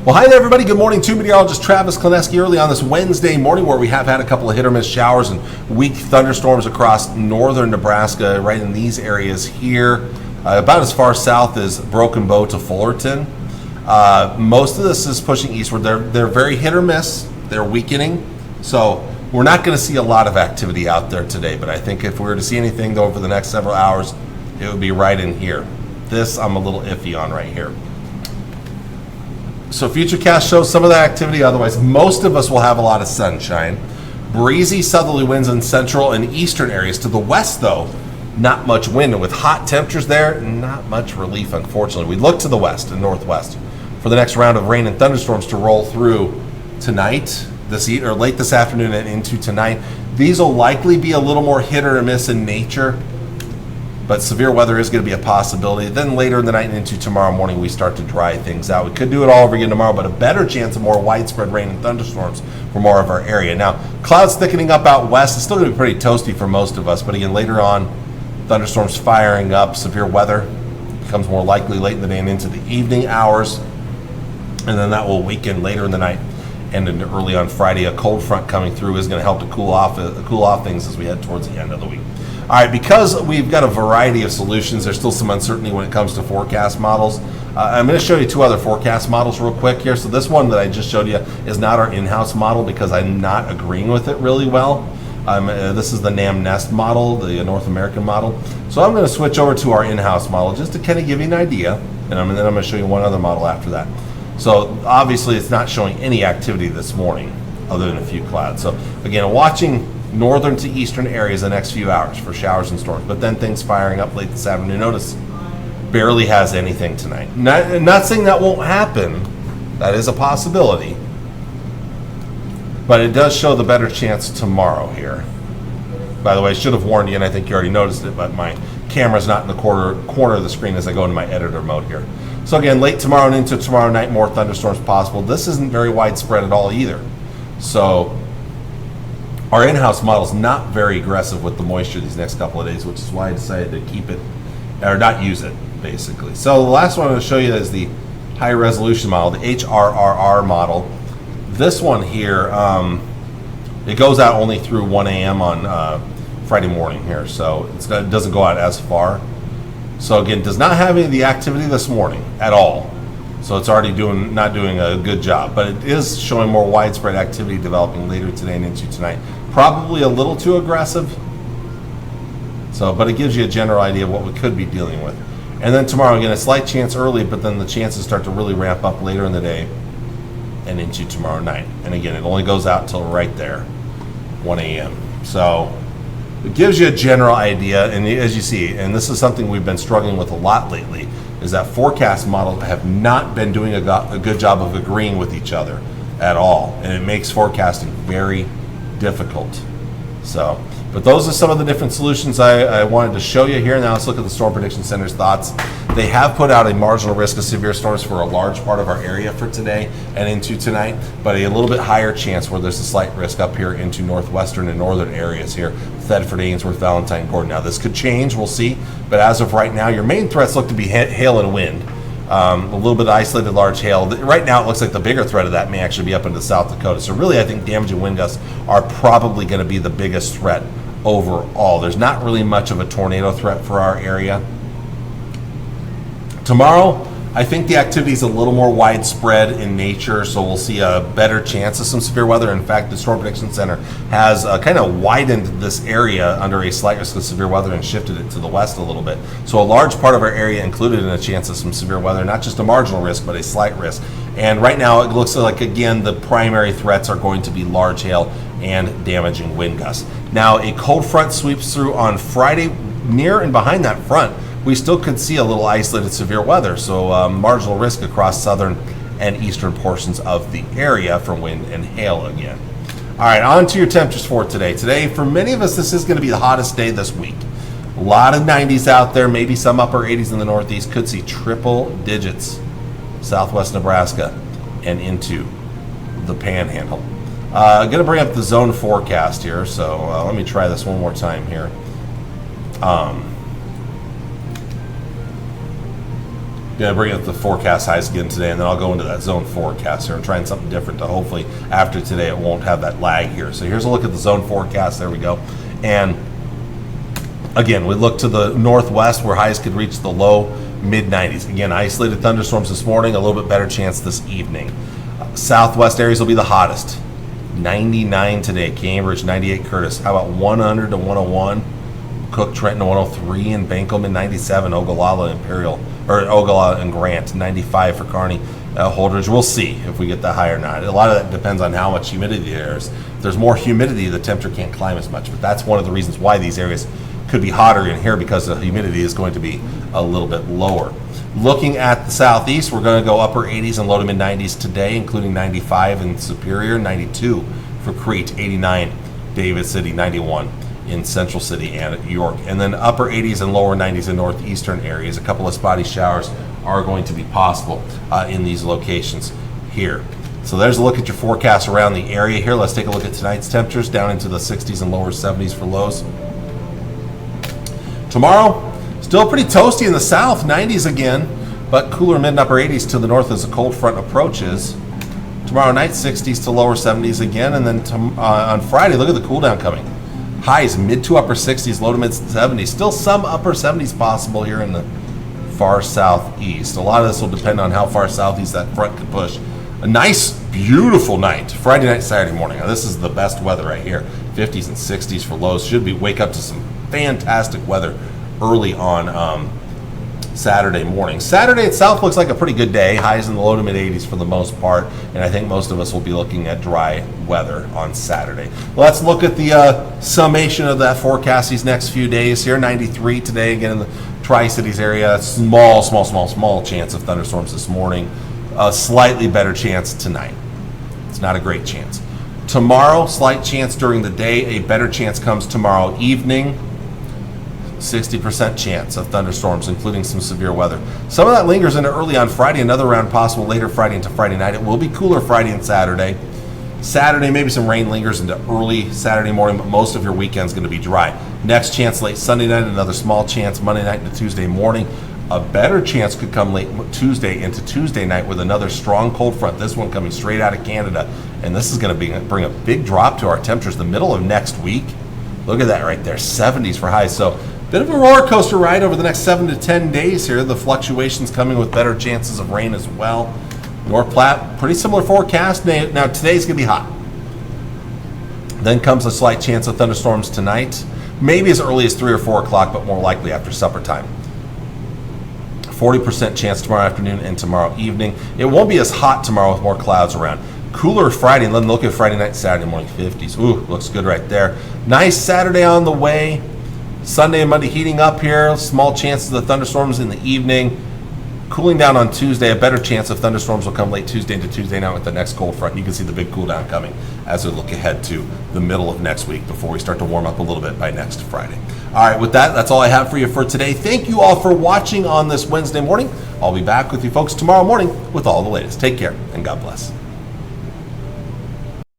Well, hi there, everybody. Good morning to meteorologist Travis Kleneski early on this Wednesday morning, where we have had a couple of hit or miss showers and weak thunderstorms across northern Nebraska, right in these areas here, about as far south as Broken Bow to Fullerton. Most of this is pushing eastward. They're very hit or miss. They're weakening, so we're not going to see a lot of activity out there today. But I think if we were to see anything over the next several hours, it would be right in here. This I'm a little iffy on right here. So Futurecast shows some of that activity. Otherwise, most of us will have a lot of sunshine. Breezy southerly winds in central and eastern areas. To the west, though, not much wind. And with hot temperatures there, not much relief, unfortunately. We look to the west and northwest for the next round of rain and thunderstorms to roll through tonight, or late this afternoon and into tonight. These will likely be a little more hit or miss in nature, but severe weather is going to be a possibility. Then later in the night and into tomorrow morning, we start to dry things out. We could do it all over again tomorrow, but a better chance of more widespread rain and thunderstorms for more of our area. Now, clouds thickening up out west. It's still going to be pretty toasty for most of us, but again, later on, thunderstorms firing up. Severe weather becomes more likely late in the day and into the evening hours, and then that will weaken later in the night and into early on Friday. A cold front coming through is going to help to cool off things as we head towards the end of the week. All right, because we've got a variety of solutions, there's still some uncertainty when it comes to forecast models. I'm going to show you two other forecast models real quick here. So this one that I just showed you is not our in-house model because I'm not agreeing with it really well. This is the NAM Nest model, the North American model. So I'm going to switch over to our in-house model just to kind of give you an idea, and then I'm going to show you one other model after that. So obviously it's not showing any activity this morning other than a few clouds. So again, watching northern to eastern areas the next few hours for showers and storms, but then things firing up late this afternoon. Notice barely has anything tonight. Not saying that won't happen. That is a possibility, but it does show the better chance tomorrow here. By the way, I should have warned you, and I think you already noticed it, but my camera's not in the corner of the screen as I go into my editor mode here. So again, late tomorrow and into tomorrow night, more thunderstorms possible. This isn't very widespread at all either. So our in-house model is not very aggressive with the moisture these next couple of days, which is why I decided to keep it, or not use it, basically. So the last one I'm going to show you is the high resolution model, the HRRR model. This one here, it goes out only through 1 a.m. on Friday morning here, so it doesn't go out as far. So again, does not have any of the activity this morning at all. So it's already not doing a good job, but it is showing more widespread activity developing later today and into tonight. Probably a little too aggressive. So, but it gives you a general idea of what we could be dealing with. And then tomorrow, again, a slight chance early, but then the chances start to really ramp up later in the day and into tomorrow night. And again, it only goes out till right there, 1 a.m. So it gives you a general idea, and as you see, and this is something we've been struggling with a lot lately, is that forecast models have not been doing a good job of agreeing with each other at all, and it makes forecasting very difficult. So, but those are some of the different solutions I wanted to show you here. Now let's look at the Storm Prediction Center's thoughts. They have put out a marginal risk of severe storms for a large part of our area for today and into tonight, but a little bit higher chance where there's a slight risk up here into northwestern and northern areas here, Thedford, Ainsworth, Valentine, Gordon. Now this could change, we'll see, but as of right now, your main threats look to be hail and wind. A little bit of isolated large hail. Right now it looks like the bigger threat of that may actually be up into South Dakota. So really I think damaging wind gusts are probably going to be the biggest threat overall. There's not really much of a tornado threat for our area. Tomorrow, I think the activity is a little more widespread in nature, so we'll see a better chance of some severe weather. In fact, the Storm Prediction Center has kind of widened this area under a slight risk of severe weather and shifted it to the west a little bit. So a large part of our area included in a chance of some severe weather, not just a marginal risk, but a slight risk. And right now, it looks like, again, the primary threats are going to be large hail and damaging wind gusts. Now, a cold front sweeps through on Friday. Near and behind that front, we still could see a little isolated severe weather, so marginal risk across southern and eastern portions of the area for wind and hail again. All right, on to your temperatures for today. Today, for many of us, this is going to be the hottest day this week. A lot of 90s out there, maybe some upper 80s in the northeast. Could see triple digits southwest Nebraska and into the panhandle. Going to bring up the zone forecast here, so let me try this one more time here. Going to bring up the forecast highs again today, and then I'll go into that zone forecast here and trying something different to hopefully after today it won't have that lag here. So here's a look at the zone forecast. There we go. And again, we look to the northwest where highs could reach the low mid 90s. Again, isolated thunderstorms this morning, a little bit better chance this evening. Southwest areas will be the hottest. 99 today, Cambridge, 98 Curtis. How about 100 to 101? Cook, Trenton, 103, and Bankelman, 97. Ogallala, Imperial, or Ogallala and Grant, 95 for Kearney. Holdridge, we'll see if we get that high or not. A lot of that depends on how much humidity there is. If there's more humidity, the temperature can't climb as much. But that's one of the reasons why these areas could be hotter in here, because the humidity is going to be a little bit lower. Looking at the southeast, we're going to go upper 80s and low to mid 90s today, including 95 in Superior, 92 for Crete, 89 David City, 91 in Central City and York, and then upper 80s and lower 90s in northeastern areas. A couple of spotty showers are going to be possible in these locations here. So there's a look at your forecast around the area here. Let's take a look at tonight's temperatures down into the 60s and lower 70s for lows. Tomorrow, still pretty toasty in the south, 90s again, but cooler mid and upper 80s to the north as the cold front approaches. Tomorrow night, 60s to lower 70s again, and then on Friday, look at the cool down coming. Highs mid to upper 60s, low to mid 70s. Still some upper 70s possible here in the far southeast. A lot of this will depend on how far southeast that front can push. A nice, beautiful night, Friday night, Saturday morning. Now, this is the best weather right here. 50s and 60s for lows. Should be wake up to some fantastic weather early on Saturday morning. Saturday itself looks like a pretty good day. Highs in the low to mid 80s for the most part, and I think most of us will be looking at dry weather on Saturday. Let's look at the summation of that forecast these next few days here. 93 today, again in the Tri-Cities area. Small chance of thunderstorms this morning. A slightly better chance tonight. It's not a great chance. Tomorrow, slight chance during the day. A better chance comes tomorrow evening. 60% chance of thunderstorms, including some severe weather. Some of that lingers into early on Friday, another round possible later Friday into Friday night. It will be cooler Friday and Saturday. Saturday, maybe some rain lingers into early Saturday morning, but most of your weekend's going to be dry. Next chance late Sunday night, another small chance Monday night into Tuesday morning. A better chance could come late Tuesday into Tuesday night with another strong cold front, this one coming straight out of Canada. And this is going to bring a big drop to our temperatures the middle of next week. Look at that right there, 70s for highs. So bit of a roller coaster ride over the next 7 to 10 days here. The fluctuations coming with better chances of rain as well. North Platte, pretty similar forecast. Now today's going to be hot. Then comes a slight chance of thunderstorms tonight. Maybe as early as 3 or 4 o'clock, but more likely after supper time. 40% chance tomorrow afternoon and tomorrow evening. It won't be as hot tomorrow with more clouds around. Cooler Friday, and then look at Friday night, Saturday morning, 50s. Ooh, looks good right there. Nice Saturday on the way. Sunday and Monday heating up here. Small chances of thunderstorms in the evening. Cooling down on Tuesday. A better chance of thunderstorms will come late Tuesday into Tuesday night with the next cold front. You can see the big cool down coming as we look ahead to the middle of next week before we start to warm up a little bit by next Friday. All right, with that, that's all I have for you for today. Thank you all for watching on this Wednesday morning. I'll be back with you folks tomorrow morning with all the latest. Take care and God bless.